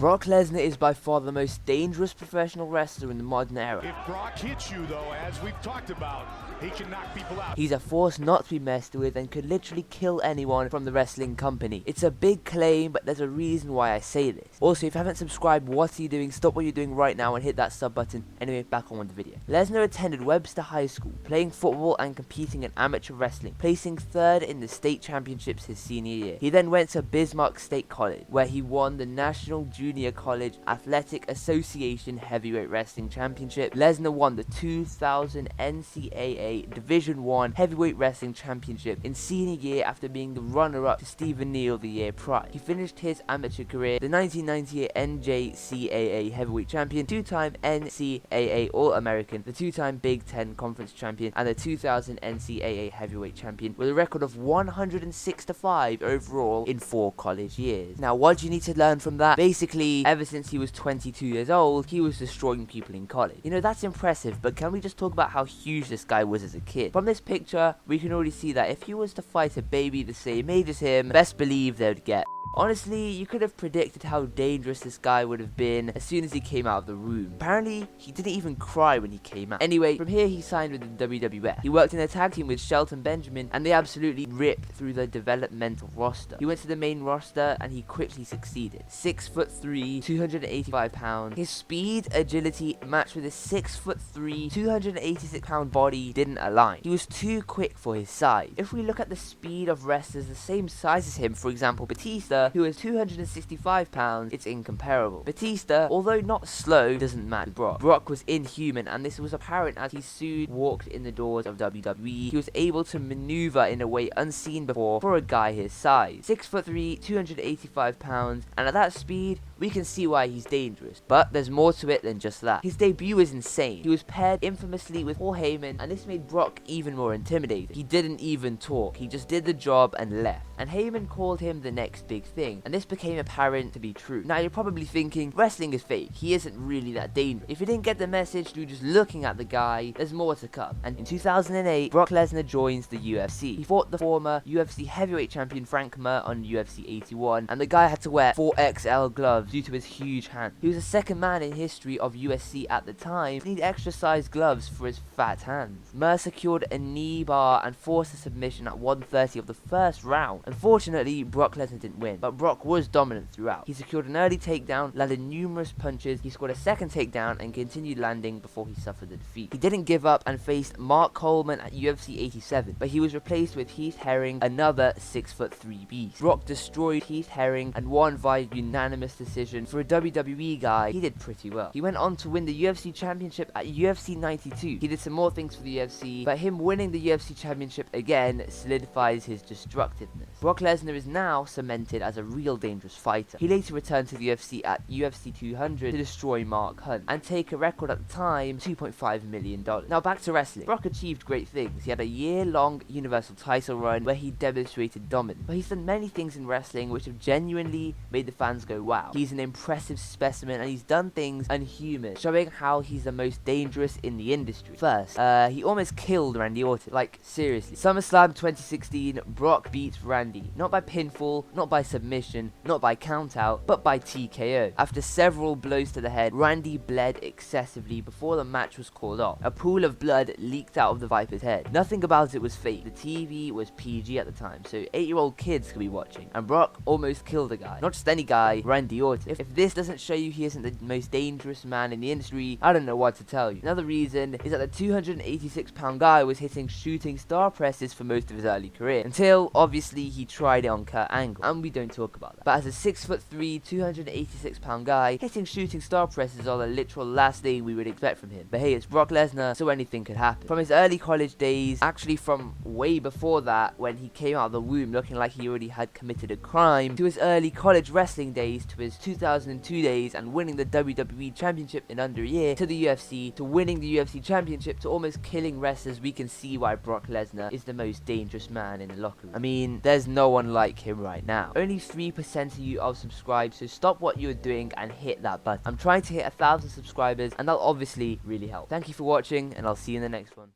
Brock Lesnar is by far the most dangerous professional wrestler in the modern era. If Brock hits you, though, as we've talked about, he can knock people out. He's a force not to be messed with and could literally kill anyone from the wrestling company. It's a big claim, but there's a reason why I say this. Also, if you haven't subscribed, what are you doing? Stop what you're doing right now and hit that sub button. Anyway, back on with the video. Lesnar attended Webster High School, playing football and competing in amateur wrestling, placing third in the state championships his senior year. He then went to Bismarck State College, where he won the National Junior College Athletic Association Heavyweight Wrestling Championship. Lesnar won the 2000 NCAA Division I Heavyweight Wrestling Championship in senior year after being the runner-up to Stephen Neal the year prior. He finished his amateur career the 1998 NJCAA Heavyweight Champion, two-time NCAA All-American, the two-time Big Ten Conference Champion, and the 2000 NCAA Heavyweight Champion, with a record of 106-5 overall in 4 college years. Now, what do you need to learn from that? Basically, ever since he was 22 years old, he was destroying people in college. You know, that's impressive, but can we just talk about how huge this guy was as a kid? From this picture, we can already see that if he was to fight a baby the same age as him, best believe they would get. Honestly, you could have predicted how dangerous this guy would have been as soon as he came out of the room. Apparently, he didn't even cry when he came out. Anyway, from here he signed with the WWF. He worked in a tag team with Shelton Benjamin, and they absolutely ripped through the developmental roster. He went to the main roster, and he quickly succeeded. 6'3", 285 pounds. His speed, agility, matched with his 6'3", 286 pound body didn't align. He was too quick for his size. If we look at the speed of wrestlers the same size as him, for example, Batista, who is 265 pounds, it's incomparable. Batista, although not slow, doesn't match Brock. Brock was inhuman, and this was apparent as he soon walked in the doors of WWE. He was able to maneuver in a way unseen before for a guy his size. 6'3", 285 pounds, and at that speed, we can see why he's dangerous. But there's more to it than just that. His debut is insane. He was paired infamously with Paul Heyman, and this made Brock even more intimidating. He didn't even talk. He just did the job and left. And Heyman called him the next big thing, and this became apparent to be true. Now, you're probably thinking, wrestling is fake. He isn't really that dangerous. If you didn't get the message through just looking at the guy, there's more to come. And in 2008, Brock Lesnar joins the UFC. He fought the former UFC Heavyweight Champion Frank Mir on UFC 81, and the guy had to wear 4XL gloves due to his huge hand. He was the second man in history of UFC at the time to need extra sized gloves for his fat hands. Mir secured a knee bar and forced a submission at 1:30 of the first round. Unfortunately, Brock Lesnar didn't win, but Brock was dominant throughout. He secured an early takedown, landed numerous punches, he scored a second takedown, and continued landing before he suffered the defeat. He didn't give up and faced Mark Coleman at UFC 87, but he was replaced with Heath Herring, another 6'3" beast. Brock destroyed Heath Herring and won via unanimous decision. For a WWE guy, he did pretty well. He went on to win the UFC Championship at UFC 92. He did some more things for the UFC, but him winning the UFC Championship again solidifies his destructiveness. Brock Lesnar is now cemented as a real dangerous fighter. He later returned to the UFC at UFC 200 to destroy Mark Hunt and take a record at the time, $2.5 million. Now back to wrestling. Brock achieved great things. He had a year-long Universal title run where he demonstrated dominance, but he's done many things in wrestling which have genuinely made the fans go wow. He's an impressive specimen, and he's done things unhuman, showing how he's the most dangerous in the industry. First, he almost killed Randy Orton. Like, seriously. SummerSlam 2016, Brock beats Randy. Not by pinfall, not by submission, not by countout, but by TKO. After several blows to the head, Randy bled excessively before the match was called off. A pool of blood leaked out of the Viper's head. Nothing about it was fake. The TV was PG at the time, so 8-year-old kids could be watching. And Brock almost killed a guy. Not just any guy, Randy Orton. If this doesn't show you he isn't the most dangerous man in the industry, I don't know what to tell you. Another reason is that the 286 pound guy was hitting shooting star presses for most of his early career, until obviously he tried it on Kurt Angle, and we don't talk about that. But as a 6'3", 286 pound guy, hitting shooting star presses are the literal last thing we would expect from him. But hey, it's Brock Lesnar, so anything could happen. From his early college days, actually from way before that, when he came out of the womb looking like he already had committed a crime, to his early college wrestling days, to his 2002 days and winning the WWE Championship in under a year, to the UFC, to winning the UFC Championship, to almost killing wrestlers, we can see why Brock Lesnar is the most dangerous man in the locker room. I mean, there's no one like him right now. Only 3% of you are subscribed, so stop what you're doing and hit that button. I'm trying to hit 1,000 subscribers, and that'll obviously really help. Thank you for watching, and I'll see you in the next one.